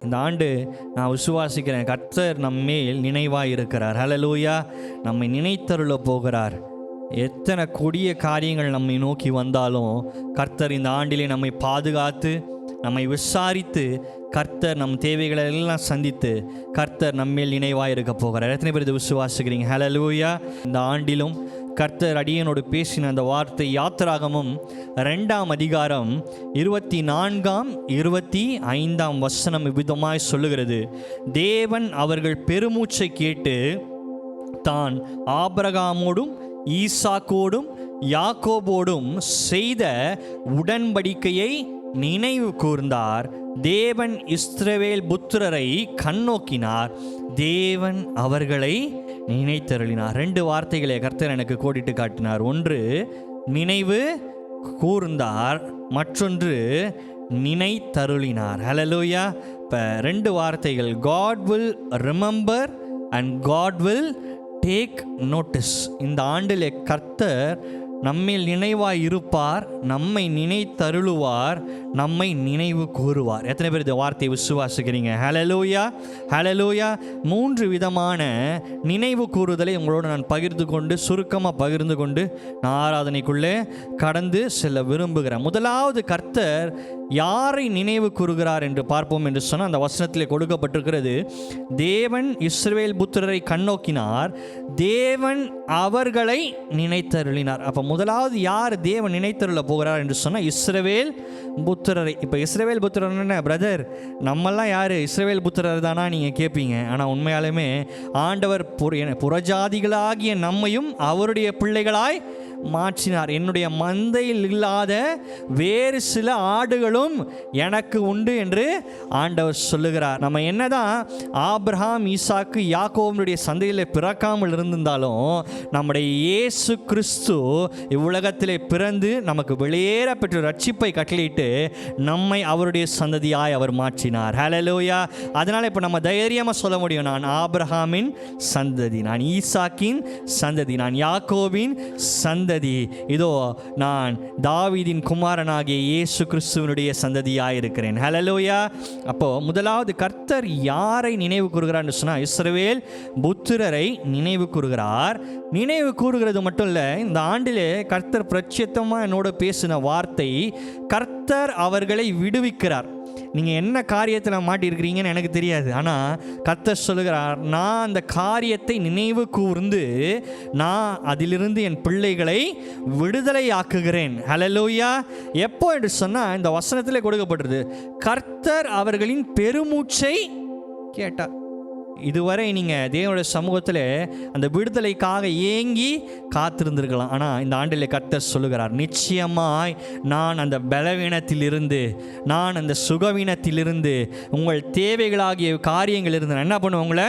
இந்த ஆண்டு நான் விசுவாசிக்கிறேன், கர்த்தர் நம்மேல் நினைவாக இருக்கிறார். ஹல்லேலூயா. நம்மை நினைத்தருள போகிறார். எத்தனை கொடிய காரியங்கள் நம்மை நோக்கி வந்தாலும் கர்த்தர் இந்த ஆண்டிலே நம்மை பாதுகாத்து, நம்மை விசாரித்து, கர்த்தர் நம் தேவைகளை எல்லாம் சந்தித்து கர்த்தர் நம்மேல் நினைவாக இருக்க போகிறார். எத்தனை பேர் இதை விசுவாசிக்கிறீங்க? ஹல்லேலூயா. இந்த ஆண்டிலும் கர்த்தர் அடியனோடு பேசின அந்த வார்த்தை யாத்திராகமம் 2ஆம் அதிகாரம் 24, 25 வசனம் இவ்விதமாய் சொல்லுகிறது. தேவன் அவர்கள் பெருமூச்சை கேட்டு தான் ஆபிரகாமோடும் ஈசாக்கோடும் யாக்கோபோடும் செய்த உடன்படிக்கையை நினைவு கூர்ந்தார். தேவன் இஸ்ரவேல் புத்திரரை கண்ணோக்கினார். தேவன் அவர்களை நினைத்தருளினார். 2 வார்த்தைகளை கர்த்தர் எனக்கு கோடிட்டு காட்டினார். ஒன்று நினைவு கூர்ந்தார், மற்றொன்று நினைத்தருளினார். ஹல்லேலூயா. இப்போ 2 வார்த்தைகள், God will remember and God will take notice. இந்த ஆண்டிலே கர்த்தர் நம்மில் நினைவாய் இருப்பார், நம்மை நினைத்தருளுவார், நம்மை நினைவு கூறுவார். எத்தனை பேர் இந்த வார்த்தையை விசுவாசிக்கிறீங்க? ஹல்லேலூயா, ஹல்லேலூயா. 3 விதமான நினைவு கூறுதலை உங்களோடு நான் சுருக்கமாக பகிர்ந்து கொண்டு நான் ஆராதனைக்குள்ளே கடந்து செல்ல விரும்புகிறேன். முதலாவது, கர்த்தர் யாரை நினைவு கூறுகிறார் என்று பார்ப்போம் என்று சொன்னால் அந்த வசனத்திலே கொடுக்கப்பட்டிருக்கிறது. தேவன் இஸ்ரவேல் புத்திரரை கண்ணோக்கினார், தேவன் அவர்களை நினைத்தருளினார். அப்போ முதலாவது யார் தேவன் நினைத்தருள போகிறார் என்று சொன்னால் இஸ்ரவேல் புத்திரரை. இப்போ இஸ்ரவேல் புத்திரர் என்ன பிரதர், நம்மெல்லாம் யார் இஸ்ரவேல் புத்திரர் தானா நீங்கள் கேட்பீங்க. ஆனால் உண்மையாலுமே ஆண்டவர் புறஜாதிகளாகிய நம்மையும் அவருடைய பிள்ளைகளாய் மாற்றினார். என்னுடைய மந்தையில் இல்லாத வேறு சில ஆடுகளும் எனக்கு உண்டு என்று ஆண்டவர் சொல்லுகிறார். நம்ம என்னதான் ஆபிரகாம், ஈசாக்கு, யாக்கோபுடைய சந்தையில் பிறக்காமல் இருந்திருந்தாலும் நம்முடைய இயேசு கிறிஸ்து இவ்வுலகத்திலே பிறந்து நமக்கு வெளியேற பெற்ற ரட்சிப்பை கட்டளையிட்டு நம்மை அவருடைய சந்ததியாய் அவர் மாற்றினார். ஹல்லேலூயா. அதனால் இப்போ நம்ம தைரியமாக சொல்ல முடியும், நான் ஆபிரகாமின் சந்ததி, நான் ஈசாக்கின் சந்ததி, நான் யாக்கோபின் சந்ததி, இதோ நான் தாவீதின் குமாரனாகிய இயேசு கிறிஸ்துவினுடைய சந்ததியாயிருக்கிறேன். ஹல்லேலூயா. அப்போ முதலாவது கர்த்தர் யாரை நினைவு கூறுகிறார் சொன்னால் இஸ்ரவேல் புத்திரரை நினைவு கூறுகிறார். நினைவு கூறுகிறது மட்டும் இல்லை, இந்த ஆண்டிலே கர்த்தர் பிரத்யேகமாக என்னோட பேசின வார்த்தை, கர்த்தர் அவர்களை விடுவிக்கிறார். நீங்கள் என்ன காரியத்தில் மாட்டியிருக்கிறீங்கன்னு எனக்கு தெரியாது, ஆனால் கர்த்தர் சொல்லுகிறார், நான் அந்த காரியத்தை நினைவு கூர்ந்து நான் அதிலிருந்து என் பிள்ளைகளை விடுதலை ஆக்குகிறேன். ஹல்லேலூயா. எப்போ என்று சொன்னால் இந்த வசனத்திலே கொடுக்கப்பட்டிருது, கர்த்தர் அவர்களின் பெருமூச்சை கேட்டார். இதுவரை நீங்கள் தேவனுடைய சமூகத்தில் அந்த விடுதலைக்காக ஏங்கி காத்திருந்திருக்கலாம். ஆனால் இந்த ஆண்டில் கர்த்தர் சொல்லுகிறார், நிச்சயமாய் நான் அந்த பலவீனத்திலிருந்து, நான் அந்த சுகவீனத்திலிருந்து, உங்கள் தேவைகளாகிய காரியங்களிலிருந்து நான் என்ன பண்ணுவேன், உங்களை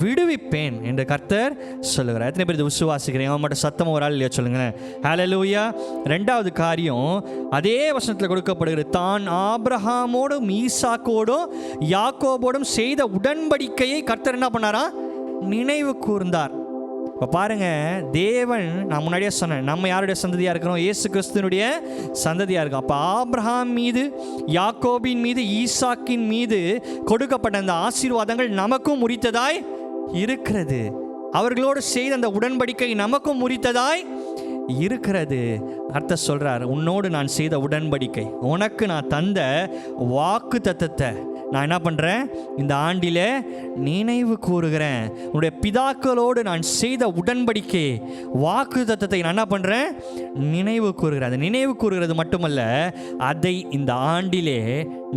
விடுவிப்பேன் என்று கர்த்தர் சொல்லுகிறார். எத்தனை பேர் இது விசுவாசிக்கிறீங்க? அவன் மட்டும் சத்தமாக ஒரு ஆள் இல்லையா சொல்லுங்களேன். ஹல்லேலூயா. 2வது காரியம் அதே வசனத்தில் கொடுக்கப்படுகிறது, தான் ஆபிரகாமோடும் ஈசாக்கோடும் யாக்கோபோடும் செய்த உடன்படிக்கையை கர்த்தர் என்ன பண்ணாரா, நினைவு கூர்ந்தார். இப்போ பாருங்க, தேவன், நான் முன்னாடியே சொன்னேன், நம்ம யாருடைய சந்ததியாக இருக்கிறோம், இயேசு கிறிஸ்துனுடைய சந்ததியாக இருக்கோம். அப்போ ஆபிரகாம் மீது, யாக்கோபின் மீது, ஈசாக்கின் மீது கொடுக்கப்பட்ட அந்த ஆசீர்வாதங்கள் நமக்கும் உரித்ததாய் இருக்கிறது. அவர்களோடு செய்த அந்த உடன்படிக்கை நமக்கும் உரித்ததாய் இருக்கிறது. அர்த்தம் சொல்றார், உன்னோடு நான் செய்த உடன்படிக்கை, உனக்கு நான் தந்த வாக்கு தத்தத்தை நான் என்ன பண்ணுறேன், இந்த ஆண்டில் நினைவு கூறுகிறேன். உன்னுடைய பிதாக்களோடு நான் செய்த உடன்படிக்கை, வாக்கு தத்தத்தை நான் என்ன பண்ணுறேன், நினைவு கூறுகிறேன். அதை நினைவு கூறுகிறது மட்டுமல்ல, அதை இந்த ஆண்டிலே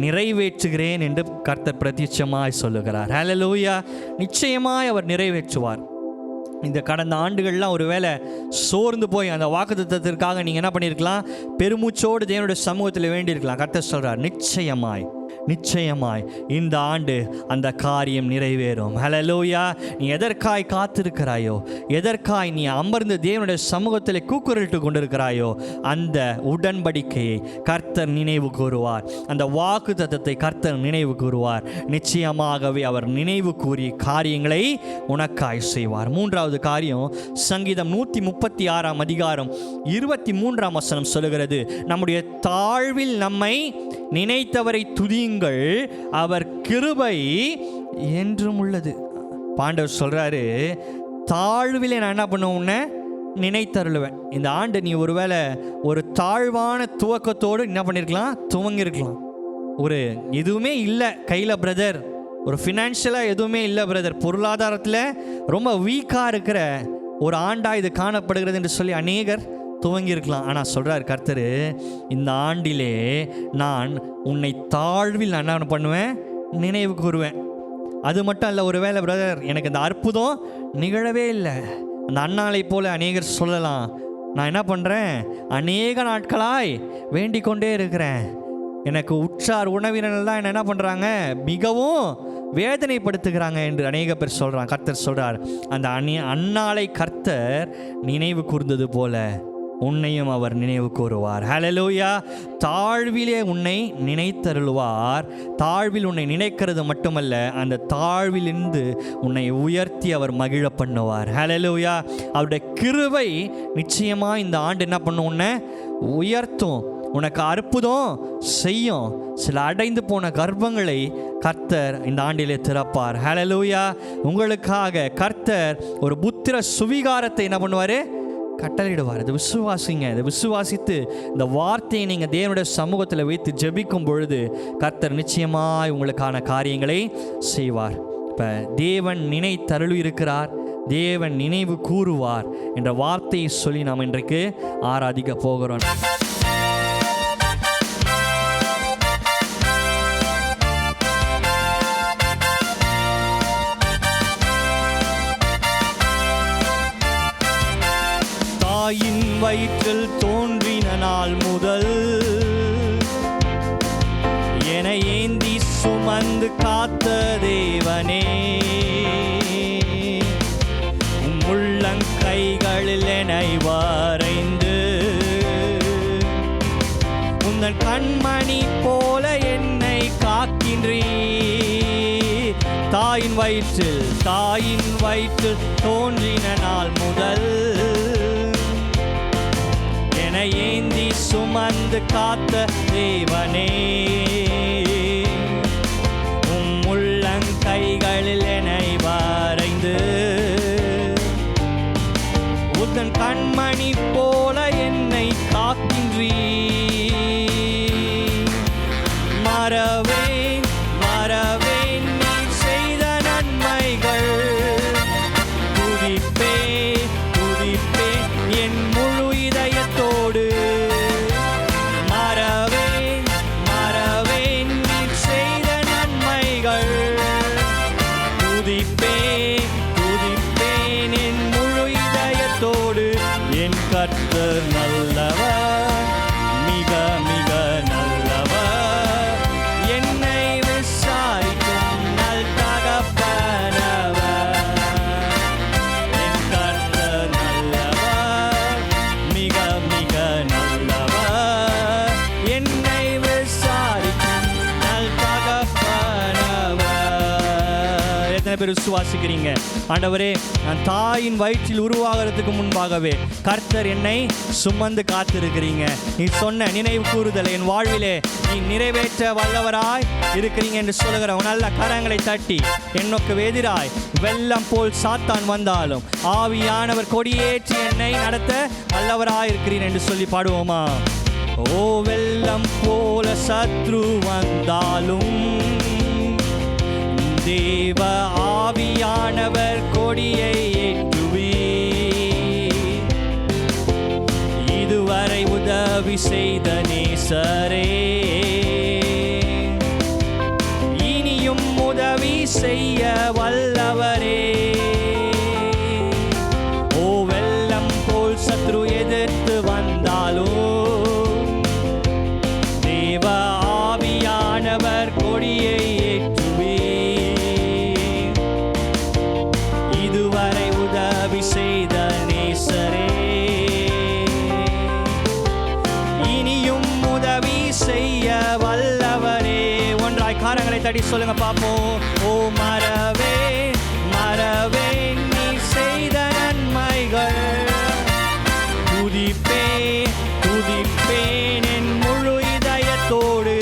நிறைவேற்றுகிறேன் என்று கர்த்தர் பிரத்யட்சமாய் சொல்லுகிறார். ஹல்லேலூயா. நிச்சயமாய் அவர் நிறைவேற்றுவார். இந்த கடந்த ஆண்டுகள்லாம் ஒரு வேளை சோர்ந்து போய் அந்த வாக்குத்தத்தத்திற்காக நீங்கள் என்ன பண்ணியிருக்கலாம், பெருமூச்சோடு தேவனுடைய சமூகத்தில் வேண்டியிருக்கலாம். கர்த்தர் சொல்கிறார், நிச்சயமாய் நிச்சயமாய் இந்த ஆண்டு அந்த காரியம் நிறைவேறும். ஹல்லேலூயா. நீ எதற்காய் காத்திருக்கிறாயோ, எதற்காய் நீ அமர்ந்து தேவனுடைய சமூகத்தில் கூக்குரலிட்டு கொண்டிருக்கிறாயோ, அந்த உடன்படிக்கையை கர்த்தர் நினைவு கூறுவார். அந்த வாக்கு தத்தத்தை கர்த்தர் நினைவு கூறுவார். நிச்சயமாகவே அவர் நினைவு கூறி காரியங்களை உனக்காய் செய்வார். 3வது காரியம், சங்கீதம் 136 அதிகாரம் 23 வசனம் சொல்லுகிறது, நம்முடைய தாழ்வில் நம்மை நினைத்தவரை துதியுங்கள், அவர் கிருபை என்றும் உள்ளது. பாண்டவர் சொல்றாரு, தாழ்விலே நான் என்ன பண்ணுவேன், நினைத்தருளுவேன். இந்த ஆண்டு நீ ஒருவேளை ஒரு தாழ்வான துவக்கத்தோடு என்ன பண்ணியிருக்கலாம், துவங்கியிருக்கலாம். ஒரு எதுவுமே இல்லை கையில் பிரதர், ஒரு ஃபினான்ஷியலாக எதுவுமே இல்லை பிரதர், பொருளாதாரத்தில் ரொம்ப வீக்காக இருக்கிற ஒரு ஆண்டாக இது காணப்படுகிறது என்று சொல்லி அநேகர் துவங்கியிருக்கலாம். ஆனால் சொல்கிறார் கர்த்தர், இந்த ஆண்டிலே நான் உன்னை தாழ்வில் நான் என்ன பண்ணுவேன், நினைவு கூறுவேன். அது மட்டும் இல்லை, ஒரு வேளை பிரதர் எனக்கு இந்த அற்புதம் நிகழவே இல்லை, அந்த அண்ணாலை போல அநேகர் சொல்லலாம், நான் என்ன பண்ணுறேன், அநேக நாட்களாய் வேண்டிக் கொண்டே இருக்கிறேன், எனக்கு உற்றார் உணவினர்கள் என்ன பண்ணுறாங்க, மிகவும் வேதனைப்படுத்துகிறாங்க என்று அநேக பேர் சொல்கிறாங்க. கர்த்தர் சொல்கிறார், அந்த அன்னாளை கர்த்தர் நினைவு கூர்ந்தது போல உன்னையும் அவர் நினைவு கூறுவார். ஹல்லேலூயா. தாழ்விலே உன்னை நினைத்தருள்வார். தாழ்வில் உன்னை நினைக்கிறது மட்டுமல்ல, அந்த தாழ்விலிருந்து உன்னை உயர்த்தி அவர் மகிழ பண்ணுவார். ஹல்லேலூயா. அவருடைய கிருபை நிச்சயமாக இந்த ஆண்டு என்ன பண்ணும், உன்னை உயர்த்தும், உனக்கு அற்புதம் செய்யும். சில அடைந்து போன கர்ப்பங்களை கர்த்தர் இந்த ஆண்டிலே திறப்பார். ஹல்லேலூயா. உங்களுக்காக கர்த்தர் ஒரு புத்திர சுவிகாரத்தை என்ன பண்ணுவார், கட்டளையிடுவார். இதை விசுவாசிங்க. இதை விசுவாசித்து இந்த வார்த்தையை நீங்கள் தேவனுடைய சமூகத்தில் வைத்து ஜெபிக்கும் பொழுது கர்த்தர் நிச்சயமாய் உங்களுக்கான காரியங்களை செய்வார். இப்போ தேவன் நினைத்தருளி இருக்கிறார், தேவன் நினைவு கூறுவார் என்ற வார்த்தையை சொல்லி நாம் இன்றைக்கு ஆராதிக்க போகிறோம். தாயின் வயிற்றில் தோன்றின நாள் முதல் என ஏந்தி சுமந்து காத்த தேவனே, உள்ளங்கைகளில் என்னை வரைந்து உந்தன் கண்மணி போல என்னை காக்கின்றீ. தாயின் வயிற்றில் தோன்றின நாள் முதல் ஏந்தி சுமந்து காத்த தேவனே, உள்ளங்கைகளில் என்னை வரைந்து உந்தன் கண்மணி போல என்னை காக்கின்றீ. மறவேன் மறவேன் நீ செய்த நன்மைகள், துதிப்பேன் துதிப்பேன் என் முழு இதயத்தோடு. மறவேன் மறவேன் நீ செய்த நன்மைகள், துதிப்பேன் துதிப்பேன் என் முழு இதயத்தோடு. என் கர்த்தர் நல்லவர், மிக மிக நல்லவர், என்னை விசாரிக்கும் நல் தகப்பனவர். என் கர்த்தர் நல்லவர், மிக மிக நல்லவர், என்னை விசாரிக்கும் நல் தகப்பனவர். எத்தனை பேர் விசுவாசிக்கிறீங்க? ஆண்டவரே, நான் தாயின் வயிற்றில் உருவாகிறதுக்கு முன்பாகவே கர்த்தர் என்னை சுமந்து காத்திருக்கிறீங்க. நீ சொன்ன நினைவு கூறுதலை என் வாழ்விலே நீ நிறைவேற்ற வல்லவராய் இருக்கிறீங்க என்று சொல்லுகிற நல்ல கரங்களை தட்டி, என்னொக்கு எதிராய் வெள்ளம் போல் சாத்தான் வந்தாலும் ஆவியானவர் கொடியேற்றி என்னை நடத்த வல்லவராய் இருக்கிறீர் என்று சொல்லி பாடுவோமா? ஓ வெள்ளம் போல சத்ரு வந்தாலும் தேவ ஆவியானவர் கொடியை ஏற்றுவி. இதுவரை உதவி செய்த நேசரே, இனியும் உதவி செய்ய வல்லவரே. ஓ வெள்ளம் போல் சத்ரு எதிர்த்து வந்தாலும் தேவ ஆவியானவர் கொடியை ஏற்றுவி. இதுவரை உதவி செய்த நேசரே, இனியும் உதவி செய்ய வல்லவரே. ஒன்றாய் காரங்களை தட்டி சொல்லுங்க பாப்போம். ஓ மறவே மறவே நீ செய்த நன்மைகள், துதிப்பேன் துதிப்பேன் என் முழு இதயத்தோடு.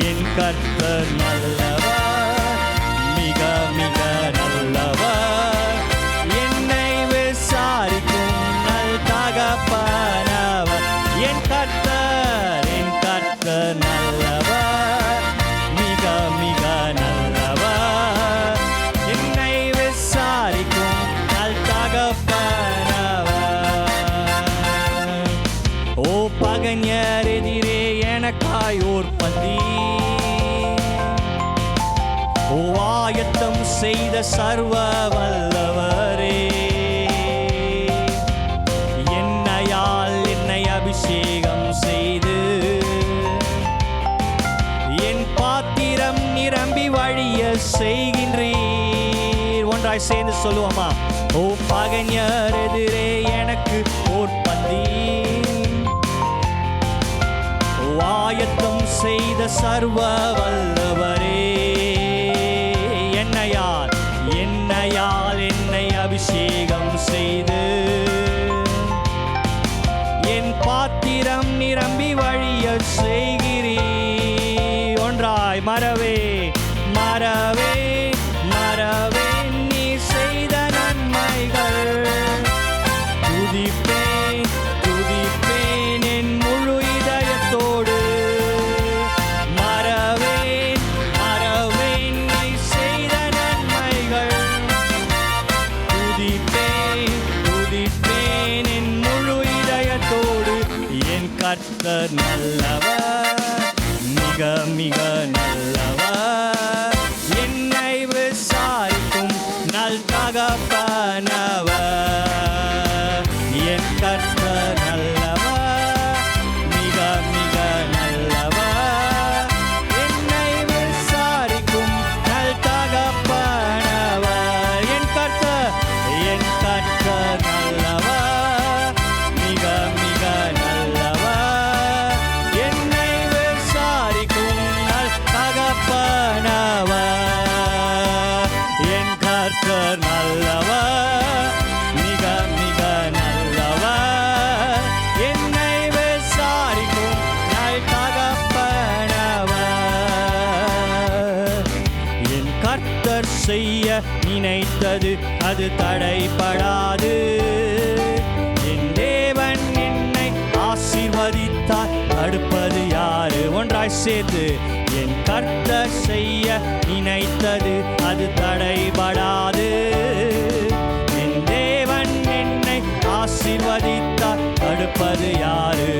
என் கர்த்தர் நல்லவர், மிக மிக நல்லவர். என்னை விசாரிக்கும் நல் தகப்பனவர். என் கர்த்தர் நல்லவர், மிக மிக நல்லவர். என்னை விசாரிக்கும் நல் தகப்பனவர். ஓ பகைஞர் எதிரே எனக்காய் ஓர் பந்தி, ஓ ஆயத்தம் செய்த சர்வ வல்லவரே. என்னையால் என்னை அபிஷேகம் செய்து என் பாத்திரம் நிரம்பி வழிய செய்கின்றீர். ஒன்றாய் சேர்ந்து சொல்லுவோமா? ஓ பகைஞர் எதிரே எனக்கு ஓர் பந்தி, ஆயத்தம் செய்த சர்வ வல்லவரே. என்னையால் என்னை அபிஷேகம் செய்து என் பாத்திரம் நிரம்பி வழிய செய்கிறீர். ஒன்றாய் மறவே மறவே மறவே நீ செய்த நன்மைகள். துதிப்பேன் துதிப்பேன் என் முழு இதயத்தோடு. மறவேன் மறவேன் நீ செய்த நன்மைகள். துதிப்பேன் துதிப்பேன் என் முழு இதயத்தோடு. என் கர்த்தர் நல்லவர், மிக மிக நல்லவர். என்னை விசாரிக்கும் நல் தகப்பனவர். என் கர்த்தர் நல்லவர், மிக மிக நல்லவர். என்னை விசாரிக்கும் நல் தகப்பனவர். என் கர்த்தர் நல்லவர், மிக மிக நல்லவர். என்னை விசாரிக்கும் நல் தகப்பனவர். என் கர்த்தர் நல்லவர், மிக மிக நல்லவர். என்னை விசாரிக்கும் நல் தகப்பனவர். என் கர்த்தர் செய்ய நினைத்தது அது தடைபடாது. என் தேவன் என்னை ஆசீர்வதித்தார், தடுப்பது யாரு? ஒன்றாய் சேர்த்து என் கர்த்தர் செய்ய நினைத்தது அது தடைபடாது. என் தேவன் என்னை ஆசீர்வதித்தார், தடுப்பது யாரு?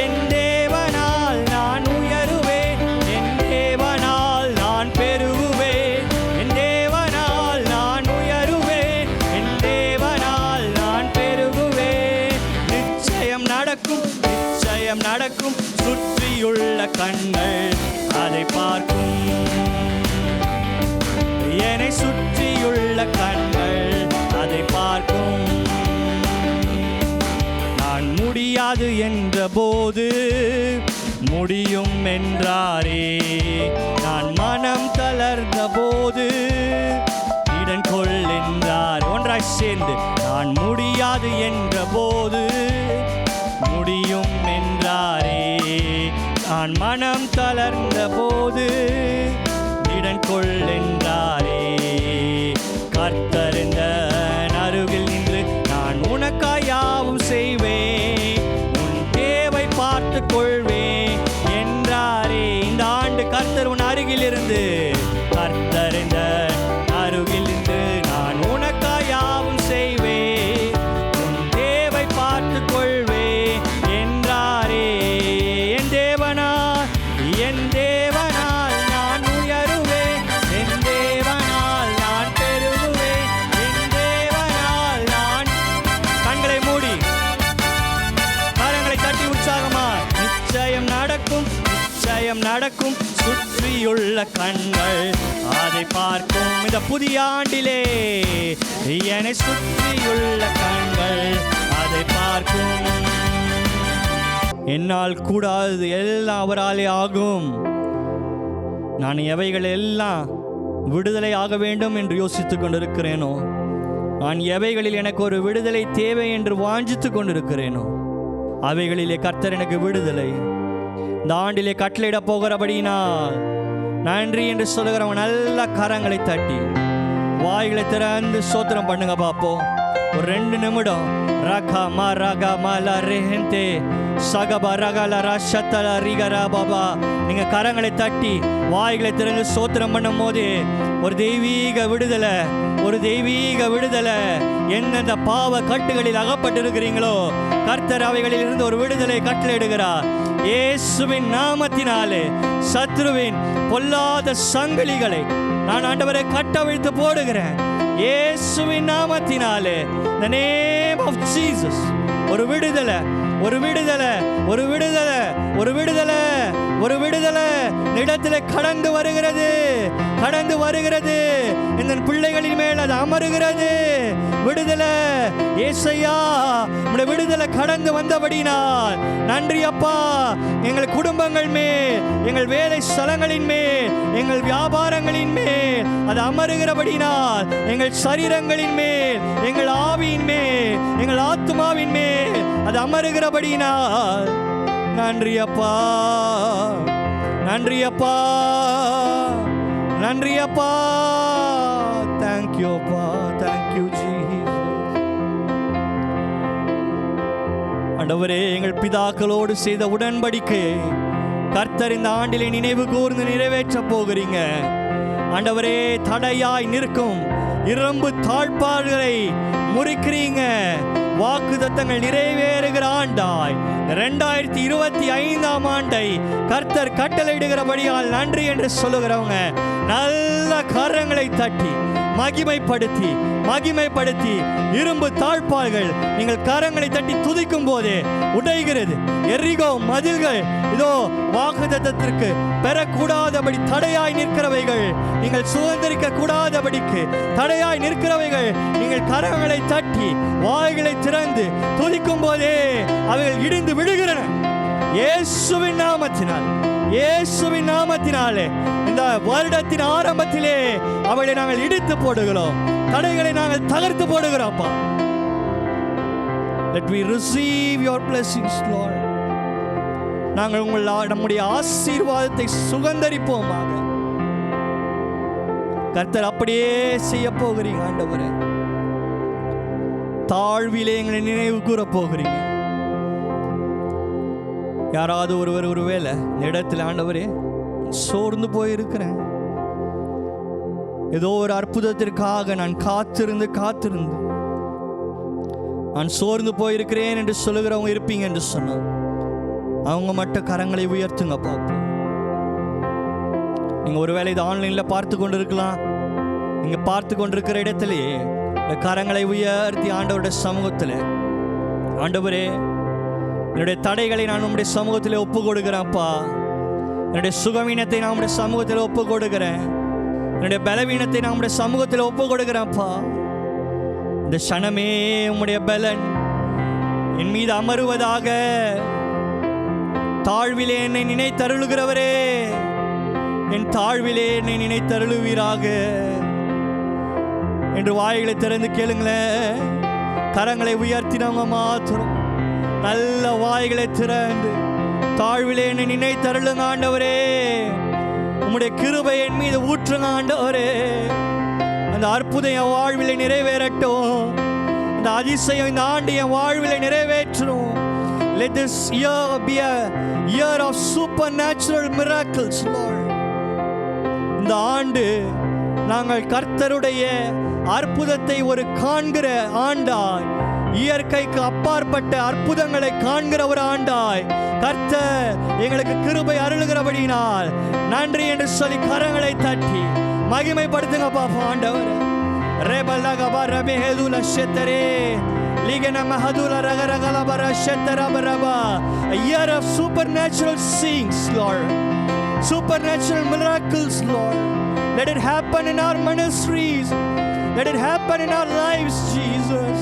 என் தேவனால் நான் உயருவேன், என் தேவனால் நான் பெருகுவேன். என் தேவனால் நான் உயருவேன், என் தேவனால் நான் பெருகுவேன். நிச்சயம் நடக்கும், நிச்சயம் நடக்கும். சுற்றியுள்ள கண்கள் அதை பார்க்கும். என்னை சுற்றியுள்ள கண்கள் அதை பார்க்கும். நான் முடியாது என்ற போது முடியும் என்றாரே. நான் மனம் தளர்ந்த போது இடன் கொள் என்றார். ஒன்றாய் சேர்ந்து நான் முடியாது என்ற போது முடியும் என்றாரே. நான் மனம் தளர்ந்த போது இடன் கொள் என்றாரே. கர்த்தர் இந்த அருகில் நின்று நான் உனக்காய் யாவும் செய்வேன், உன் தேவை பார்த்து கொள்வேன் என்றாரே. இந்த ஆண்டு கர்த்தர் உன் அருகில் இருந்து, கர்த்தர் இந்த அருகில் இருந்து நான் உனக்காய் யாவும் செய்வேன், உன் தேவை பார்த்து கொள்வேன் என்றாரே. என் தேவனால் நான் உயருவேன், என் தேவனால் நான் பெருகுவேன், என் தேவனால் நான். கண்களை மூடி கரங்களை தட்டி உற்சாகமா. நிச்சயம் நடக்கும், நிச்சயம் நடக்கும். சுற்றியுள்ள கண்கள் அதை பார்க்கும். இந்த புதிய ஆண்டிலே என்னை சுற்றியுள்ள கண்கள் அதை பார்க்கும். என்னால் கூடாது எல்லாம் அவராலே ஆகும். நான் எவைகள் எல்லாம் விடுதலை ஆக வேண்டும் என்று யோசித்துக் கொண்டிருக்கிறேனோ, நான் எவைகளில் எனக்கு ஒரு விடுதலை தேவை என்று வாஞ்சித்துக் கொண்டிருக்கிறேனோ, அவைகளிலே கர்த்தர் எனக்கு விடுதலை, இந்த ஆண்டிலே கட்டளையிட போகிறபடினால் நன்றி என்று சொல்லுகிறவங்க நல்ல கரங்களை தட்டி வாய்களை திறந்து ஸ்தோத்திரம் பண்ணுங்க பாப்போம். ஒரு 2 நிமிடம். ரகா மா ரகா மாலா ரெஹென்தே சகபா ரகல ரஷத்தல ரிகரா பாபா. நீங்க கரங்களை தட்டி வாய்களை திறந்து ஸ்தோத்திரம் பண்ணும் போது ஒரு தெய்வீக விடுதலை, ஒரு தெய்வீக விடுதலை. எந்தெந்த பாவ கட்டுகளில் அகப்பட்டிருக்கிறீங்களோ கர்த்தர் அவைகளில் இருந்து ஒரு விடுதலை கட்டளையிடுகிறார். இயேசுவின் நாமத்தினாலே சத்ருவின் பொல்லாத சங்கிலிகளை நான் ஆண்டவரை கட்டவிழ்த்து போடுகிறேன். இயேசுவின் நாமத்தினாலே, the name of Jesus. ஒரு விடுதலை, ஒரு விடுதலை, ஒரு விடுதலை, ஒரு விடுதலை, ஒரு விடுதலை இடத்திலே கடந்து வருகிறது, கடந்து வருகிறது. இந்த பிள்ளைகளின் மேல் அது அமருகிறது. விடுதலை ஏசையா, உம்முடைய விடுதலை கடந்து வந்தபடினால் நன்றி அப்பா. எங்கள் குடும்பங்கள் மேல், எங்கள் வேலை ஸ்தலங்களின் மேல், எங்கள் வியாபாரங்களின் மேல் அது அமருகிறபடினால், எங்கள் சரீரங்களின் மேல், எங்கள் ஆவியின் மேல், எங்கள் ஆத்மாவின் மேல் அது அமருகிறபடினால் நன்றி அப்பா, நன்றி அப்பா, நன்றி அப்பா. தேங்க்யூ அப்பா, தேங்க்யூ ஜீசஸ். ஆண்டவரே, எங்கள் பிதாக்களோடு செய்த உடன்படிக்கை கர்த்தர் இந்த ஆண்டிலே நினைவு கூர்ந்து நிறைவேற்ற போகிறீங்க. ஆண்டவரே, தடையாய் நிற்கும் இரும்பு தாழ்பாள்களை முறிக்கிறீங்க. வாக்குத்தத்தங்கள் நிறைவேறுகிற ஆண்டாய் 2025ஆம் ஆண்டை கர்த்தர் கட்டளையிடுகிறபடியால் நன்றி என்று சொல்லுகிறவங்க நல்ல கரங்களை தட்டி மகிமைப்படுத்தி மகிமைப்படுத்தி இரும்பு தாழ்பாள்கள் நீங்கள் கரங்களை தட்டி துதிக்கும் போதே உடைகிறது. எரிகோ மதில்கள் இதோ வாக்குத்தத்தத்திற்கு பெறக்கூடாதபடி தடையாய் நிற்கிறவைகள், நீங்கள் சுதந்திரிக்க கூடாதபடிக்கு தடையாய் நிற்கிறவைகள், நீங்கள் கரங்களை தட்டி வாய்களை திறந்து துதிக்கும் போதே அவைகள் இடிந்து விடுகிறன. இயேசுவின் நாமத்தினால், இயேசுவின் நாமத்தினாலே இந்த வருடத்தின் ஆரம்பத்திலே அவளை நாங்கள் இடித்து போடுகிறோம், தடைகளை நாங்கள் தகர்த்து போடுகிறோம். Let we receive your blessings, Lord. நாங்கள் நம்முடைய ஆசீர்வாதத்தை சுகந்தரிப்போமாக. கர்த்தர் அப்படியே செய்ய போகிறீங்க ஆண்டவரே. தாழ்விலே எங்களை நினைவு கூற போகிறீங்க. யாராவது ஒருவேளை இந்த இடத்துல ஆண்டவரே சோர்ந்து போயிருக்கிறேன், ஏதோ ஒரு அற்புதத்திற்காக நான் காத்திருந்து நான் சோர்ந்து போயிருக்கிறேன் என்று சொல்லுகிறவங்க இருப்பீங்க என்று சொன்னார். அவங்க மட்டும் கரங்களை உயர்த்துங்க பார்ப்போம். நீங்க ஒருவேளை இது ஆன்லைன்ல பார்த்து கொண்டு இருக்கலாம். நீங்க பார்த்து கொண்டிருக்கிற இடத்திலேயே கரங்களை உயர்த்தி ஆண்டவருடைய சமூகத்தில், ஆண்டவரே என்னுடைய தடைகளை நான் உம்முடைய சமூகத்தில் ஒப்பு கொடுக்கிறேன்ப்பா. என்னுடைய சுகவீனத்தை நான் உம்முடைய சமூகத்தில் ஒப்பு கொடுக்கிறேன். என்னுடைய பலவீனத்தை நான் உம்முடைய சமூகத்தில் ஒப்பு கொடுக்கிறேன்ப்பா. இந்த க்ஷணமே உம்முடைய பலன் என் மீது அமருவதாக. தாழ்விலே என்னை நினைத்தருளுகிறவரே, என் தாழ்விலே என்னை நினைத்தருளுவீராக என்று வாய்களை திறந்து கேளுங்களேன். கரங்களை உயர்த்தினவங்க மாத்திரம் நல்ல வாய்களை திறந்து தாழ்விலே என்னை நினைத்தருளுங்க ஆண்டவரே. உம்முடைய கிருபை என் மீது ஊற்றுங்க ஆண்டவரே. அந்த அற்புதம் என் வாழ்விலை நிறைவேறட்டும். அந்த அதிசயம் இந்த ஆண்டு என் வாழ்விலை நிறைவேற்றணும். Let this year be a year of supernatural miracles, Lord. இந்த ஆண்டு நாங்கள் கர்த்தருடைய அற்புதத்தை ஒரு காண்கிற ஆண்டாய், இயற்கைக்கு அப்பாற்பட்ட அற்புதங்களை காண்கிற ஒரு ஆண்டாய் கர்த்தர் எங்களுக்கு கிருபை அருளுகிறபடியினால் நன்றி என்று சொல்லி கரங்களை தட்டி மகிமைப்படுத்துங்க பாப்பா. ஆண்டவர் ரேபலகபா ரபேஹதுல ஷெத்தரே லிகன மஹதுல ரகரகல பர ஷெத்தர பரபா. A year of supernatural things, Lord. Supernatural miracles, Lord. Let it happen in our ministries. Let it happen in our lives, Jesus.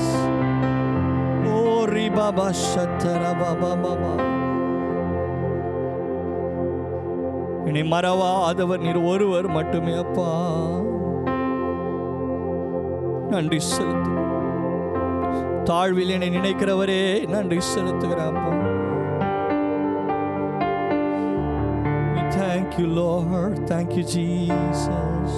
Oh ribaba ஷெத்தர baba baba. என்னை மறவாதவர் நீர் ஒருவர் மட்டுமே அப்பா. நன்றி செலுத்து. தாழ்வில் என்னை நினைக்கிறவரே நன்றி செலுத்துகிறேன் அப்பா. Thank you, Lord. Thank you, Jesus.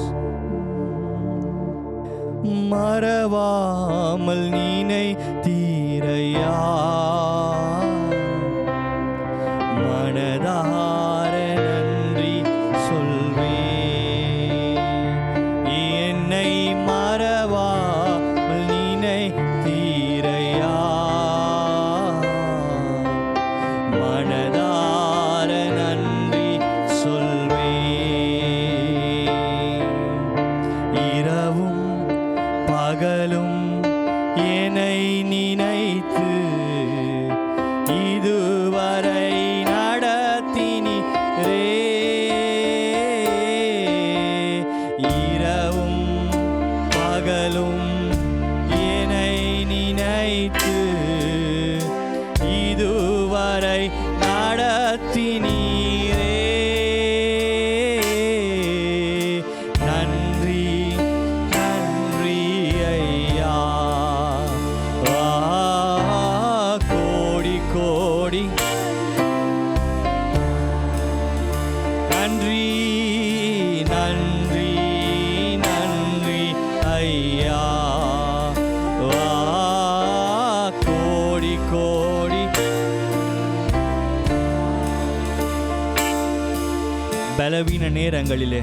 மறவாமல் நீனை தீரையா மனதார நன்றி சொல்வே என்னை மறவாமல் நீனை தீரையா மனதார நன்றி சொல்வே இரவும் பகலும் என்னை நினைத்து இதுவரை நடத்தினீரே இரவும் பகலும் என்னை நினைத்து இதுவரை நடத்தினீரே நன்றி நன்றி ஐயா கோடி கோடி நன்றி நன்றி நன்றி ஐயா கோடி கோடி. பலவீன நேரங்களிலே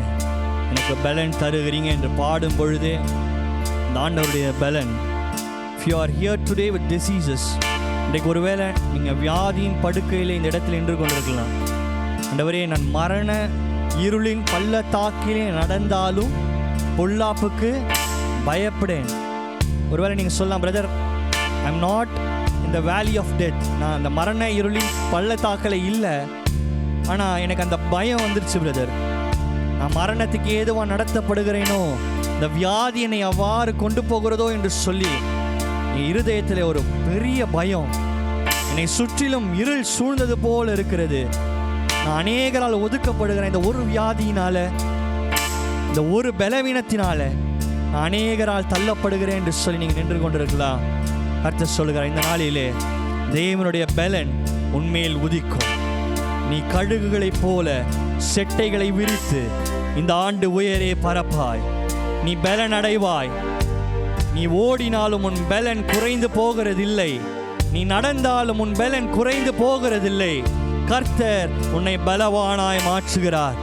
எனக்கு பலன் தருகிறீங்க என்று பாடும் பொழுதே இந்த ஆண்டவருடைய பலன். If you are here today with diseases, இன்றைக்கு ஒருவேளை நீங்கள் வியாதியின் படுக்கையில் இந்த இடத்துல நின்று கொண்டிருக்கலாம். ஆண்டவரே, நான் மரண இருளின் பள்ளத்தாக்கிலே நடந்தாலும் பொல்லாப்புக்கு பயப்படேன். ஒருவேளை நீங்கள் சொல்லலாம், brother, I am not in the valley of death. நான் அந்த மரண இருளின் பள்ளத்தாக்கில் இல்லை, ஆனால் எனக்கு அந்த பயம் வந்துருச்சு பிரதர். நான் மரணத்துக்கு ஏதுவாக நடத்தப்படுகிறேனோ, இந்த வியாதி என்னை அவ்வாறு கொண்டு போகிறதோ என்று சொல்லி என் இருதயத்தில் ஒரு பெரிய பயம், என்னை சுற்றிலும் இருள் சூழ்ந்தது போல் இருக்கிறது. நான் அநேகரால் ஒதுக்கப்படுகிறேன். இந்த ஒரு வியாதியினால, இந்த ஒரு பலவீனத்தினால நான் அநேகரால் தள்ளப்படுகிறேன் என்று சொல்லி நீங்கள் நின்று கொண்டிருக்கலாம். கர்த்தர் சொல்லுகிறார், இந்த நாளிலே தேவனுடைய பலன் உன்மேல் உதிக்கும். நீ கழுகுகளைப் போல செட்டைகளை விரித்து இந்த ஆண்டு உயரே பரப்பாய். நீ பலன் அடைவாய். நீ ஓடினாலும் உன் பலன் குறைந்து போகிறதில்லை. நீ நடந்தாலும் உன் பலன் குறைந்து போகிறதில்லை. கர்த்தர் உன்னை பலவானாய் மாற்றுகிறார்.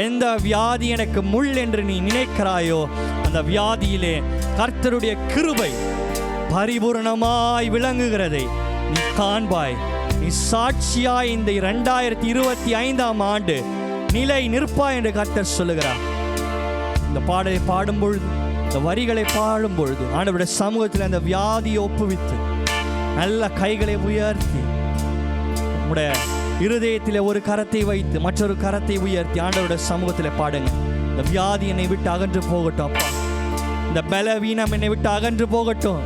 எந்த வியாதி எனக்கு முள் என்று நீ நினைக்கிறாயோ, அந்த வியாதியிலே கர்த்தருடைய கிருபை பரிபூரணமாய் விளங்குகிறதை நீ காண்பாய். நீ சாட்சியாய் இந்த 2025ஆம் ஆண்டு நிலை நிற்பாய் என்று கர்த்தர் சொல்லுகிறார். இந்த பாடலை பாடும்பொழுது, இந்த வரிகளை பாடும்பொழுது ஆண்டவருடைய சமூகத்தில் அந்த வியாதியை ஒப்புவித்து நல்ல கைகளை உயர்த்தி உடைய இருதயத்தில் ஒரு கரத்தை வைத்து மற்றொரு கரத்தை உயர்த்தி ஆண்டவருடைய சமூகத்தில் பாடுங்க. இந்த வியாதி என்னை விட்டு அகன்று போகட்டும் அப்பா. இந்த பலவீனம் என்னை விட்டு அகன்று போகட்டும்.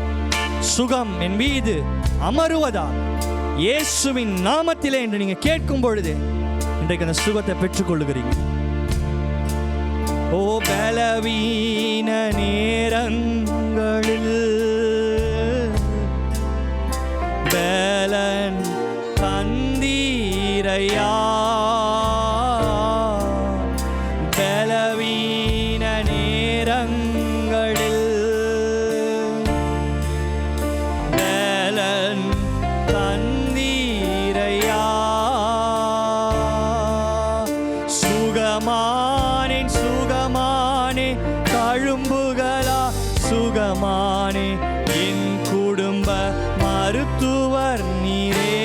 சுகம் என் மீது அமருவதா இயேசுவின் நாமத்திலே என்று நீங்க கேட்கும் பொழுது இன்றைக்கு அந்த சுகத்தை பெற்றுக்கொள்ளுகிறீங்க. ஓ பலவீன நேரங்களில் பலன் தந்தீரையா. பலவீன நேரங்களில் பலன் தந்தீரையா. சுகமானேன் சுகமானே தழும்புகளா சுகமானே என் குடும்ப மருத்துவர் நீரே.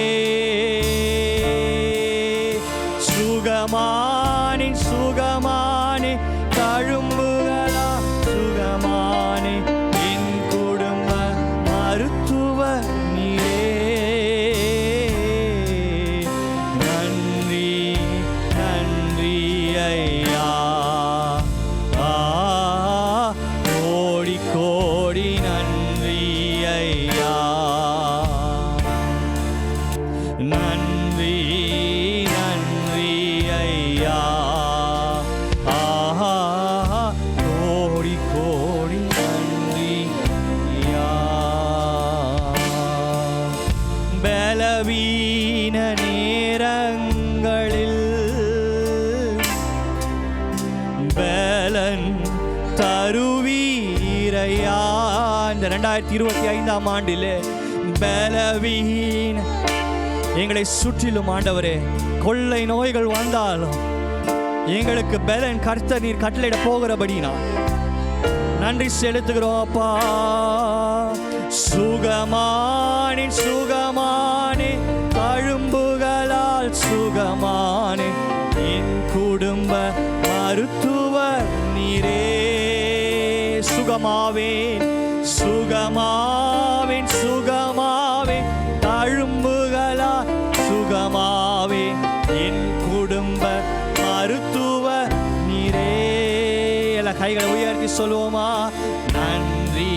சுகமானே சுகமானே தழும்புகளா சுகமானே என் குடும்ப மருத்துவர் நீரே. நன்றி நன்றி ஐயா. கோடி கோடி நன்றி ஐயா. நன்றி நன்றி ஐயா. கோடி கோடி நன்றி ஐயா. பலவீன நேரங்களில் ஐயா. இந்த 2025ஆம் ஆண்டிலே பலவீன எங்களை சுற்றிலும் ஆண்டவரே கொள்ளை நோய்கள் வந்தாலும் எங்களுக்கு பலன் கர்த்தர் நீர் கட்டளையிட போகிறபடினா நன்றி செலுத்துகிறோம் அப்பா. சுகமானே சுகமானே தழும்புகளால் சுகமானே என் குடும்ப மருத்துவர் நீரே. சுகமாவேன் சுகமாவேன் சுகமாவேன் தழும்புகளால் சுகமாவேன் என் குடும்ப மருத்துவர் நீரே. எல்லா கைகளை உயர்த்தி சொல்லுவோமா? நன்றி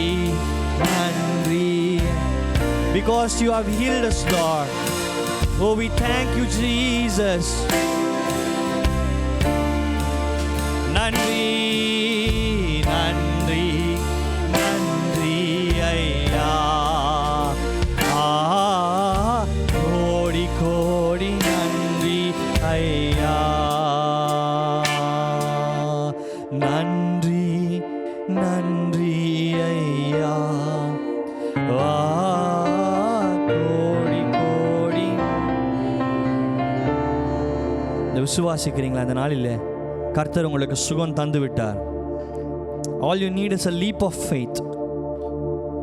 நன்றி. Because you have healed us, Lord. Oh, we thank you, Jesus. நன்றி நன்றி நன்றி ஐயா. கோடி கோடி நன்றி ஐயா. நன்றி நன்றி ஐயா. கோடி கோடி. இந்த விசுவாசிக்கிறீங்களா? அந்த நாளில் கர்த்தர் உங்களுக்கு சுகம் தந்து விட்டார். All you need is a leap of faith.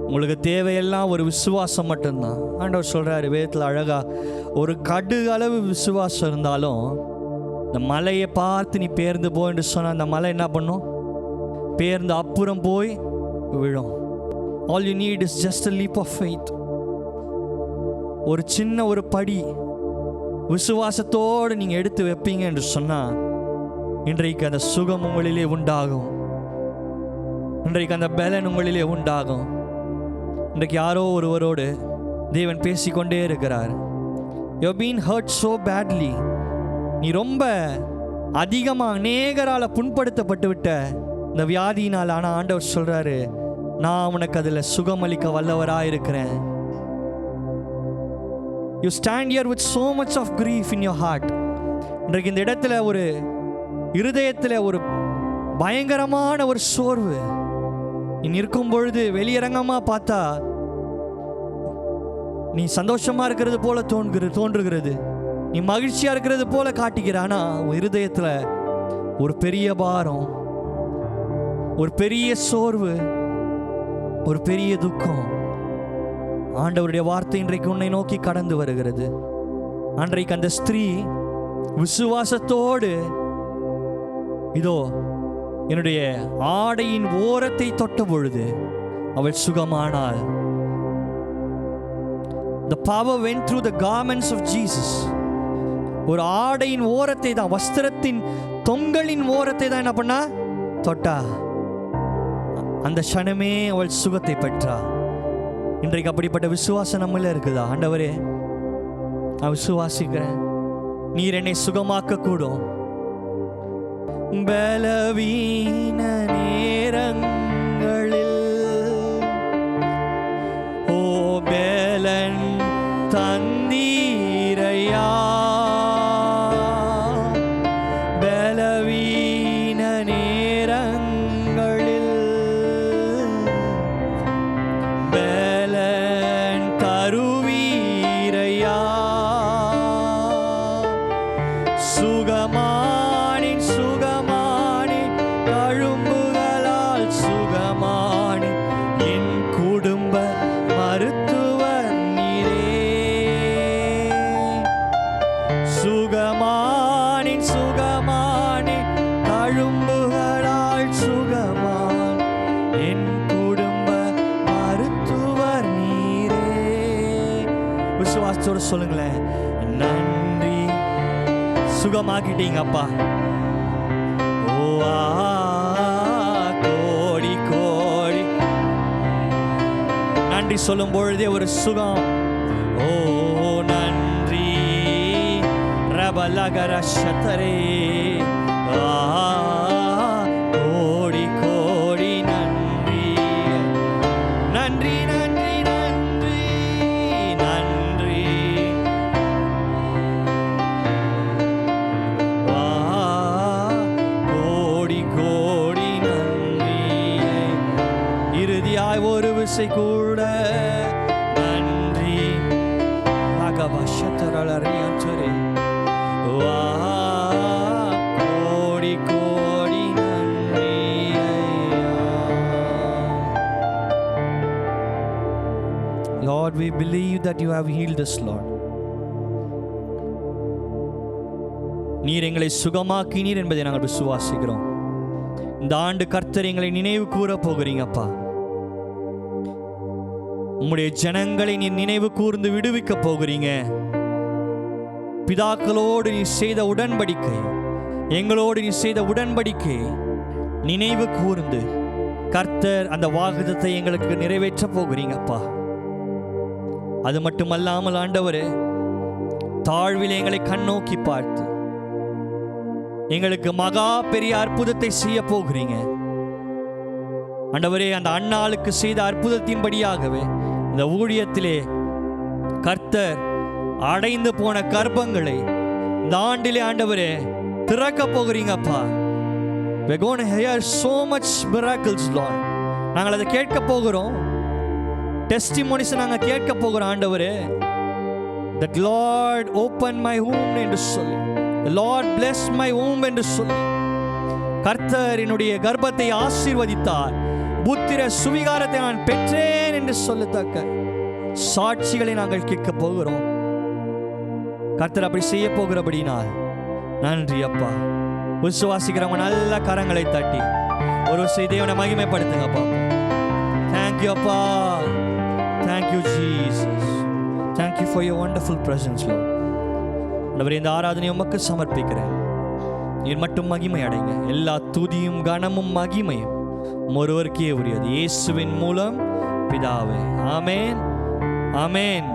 உங்களுக்கு தேவையெல்லாம் ஒரு விசுவாசம் மட்டும்தான். ஆண்டவர் சொல்கிறாரு வேதத்தில் அழகா, ஒரு கடுகு அளவு விசுவாசம் இருந்தாலும் இந்த மலையை பார்த்து நீ பேர்ந்து போ என்று சொன்னால் அந்த மலை என்ன பண்ணும்? பேர்ந்து அப்புறம் போய் விழும். All you need is just a leap of faith. ஒரு சின்ன ஒரு படி விசுவாசத்தோடு நீங்கள் எடுத்து வைப்பீங்க என்று சொன்னால் இன்றைக்கு அந்த சுகம் உங்களிலே உண்டாகும். இன்றைக்கு அந்த பலன் உங்களிலே உண்டாகும். இன்றைக்கு யாரோ ஒருவரோடு தேவன் பேசிக்கொண்டே இருக்கிறார். You have been hurt so badly. நீ ரொம்ப அதிகமாக அநேகரால் புண்படுத்தப்பட்டு விட்ட இந்த வியாதியினால். ஆனால் ஆண்டவர் சொல்கிறாரு, நான் உனக்கு அதில் சுகமளிக்க வல்லவராக இருக்கிறேன். You stand here with so much of grief in your heart. இன்றைக்கு இந்த இடத்துல ஒரு இருதயத்தில் ஒரு பயங்கரமான ஒரு சோர்வு. நீ நிற்கும் பொழுது வெளியரங்கமாக பார்த்தா நீ சந்தோஷமா இருக்கிறது போல தோன்றுகிறது, நீ மகிழ்ச்சியா இருக்கிறது போல காட்டுகிற. ஆனா உன் இருதயத்தில் ஒரு பெரிய பாரம், ஒரு பெரிய சோர்வு, ஒரு பெரிய துக்கம். ஆண்டவருடைய வார்த்தை இன்றைக்கு உன்னை நோக்கி கடந்து வருகிறது. அன்றைக்கு அந்த ஸ்திரீ விசுவாசத்தோடு இதோ என்னுடைய ஆடையின் ஓரத்தை தொட்ட பொழுது அவள் சுகமானாள். The power went through the garments of Jesus. ஒரு ஆடையின் ஓரத்தை தான், வஸ்திரத்தின் தொங்கலின் ஓரத்தை தான் என்ன பண்ணா? தொட்டா. அந்த க்ஷணமே அவள் சுகத்தை பெற்றா. இன்றைக்கு அப்படிப்பட்ட விசுவாசம் நம்மள இருக்குதா? ஆண்டவரே, நான் விசுவாசிக்கிறேன், நீர் என்னை சுகமாக்க கூடும். பலவீன நேரங்களில் ஓ பலன் தந்தீரையா. பலவீன நேரங்களில் பலன் தருவீரையா. சுகமானி சுகமானி தழும்புகளால் சுகமானி என் குடும்ப மருத்துவர் நீரே. சுகமானி சுகமானி தழும்புகளால் சுகமானி என் குடும்ப மருத்துவர் நீரே. விசுவாசத்தோடு சொல்லுங்களேன், நன்றி, சுகமாக்கிட்டீங்க அப்பா. ஓ கோடி கோடி நன்றி சொல்லும் பொழுதே ஒரு சுகம். ஓ நன்றி ரபலகர சதரே. கோடி கோடி நன்றி நன்றி நன்றி நன்றி நன்றி. கோடி கோடி நன்றி. ஆசை கூட நன்றி. கோடி கோடி நன்றி ஐயா. Lord, we believe that you have healed us, Lord. நீர் எங்களை சுகமாக்கினீர் என்பதை நாங்கள் விசுவாசிக்கிறோம். இந்த ஆண்டு கர்த்தர் எங்களை நினைவு கூற போகிறீங்கப்பா. உம்முடைய ஜனங்களை நீர் நினைவு கூர்ந்து விடுவிக்க போகிறீங்க. பிதாக்களோடு நீ செய்த உடன்படிக்கை, எங்களோடு நீ செய்த உடன்படிக்கை நினைவு கூர்ந்து கர்த்தர் அந்த வாக்குத்தத்தை எங்களுக்கு நிறைவேற்ற போகிறீங்கப்பா. அது மட்டுமல்லாமல் ஆண்டவரே, தாழ்வில் எங்களை கண்ணோக்கி பார்த்து எங்களுக்கு மகா பெரிய அற்புதத்தை செய்ய போகிறீங்க ஆண்டவரே. அந்த அன்னாளுக்கு செய்த அற்புதத்தின்படியாகவே இந்த ஊழியத்திலே கர்த்தர் அடைந்து போன கர்ப்பங்களை இந்த ஆண்டிலே ஆண்டவரே திறக்க போகிறீங்கப்பா. We're going to hear so much miracles, Lord. நாங்கள் அதை கேட்க போகிறோம். டெஸ்டிமோனிஸ் நாங்கள் கேட்க போகிறோம் ஆண்டவரே. The Lord opened my womb என்று சொல்லி, The Lord blessed my womb என்று சொல்லி, கர்த்தர் என்னுடைய கர்ப்பத்தை ஆசீர்வதித்தார், புத்திர சுவிகாரத்தை நான் பெற்றேன் என்று சொல்லத்தக்க சாட்சிகளை நாங்கள் கேட்க போகிறோம். கர்த்தர் அப்படி செய்ய போகிறபடினால் நன்றி அப்பா. விசுவாசிக்கிறவங்க நல்ல கரங்களை தட்டி ஒரு செய்தியோட மகிமைப்படுத்துங்கப்பா. தேங்க்யூ அப்பா. Thank you Jesus. Thank you for your wonderful presence Lord. ஆண்டவரே, இந்த ஆராதனை உமக்கு சமர்ப்பிக்கிறேன். நீர் மட்டும் மகிமை அடைங்க. எல்லா துதியும் கனமும் மகிமையும் ஒருவருக்கே உரியது. இயேசுவின் மூலம் பிதாவே. ஆமென், ஆமென்.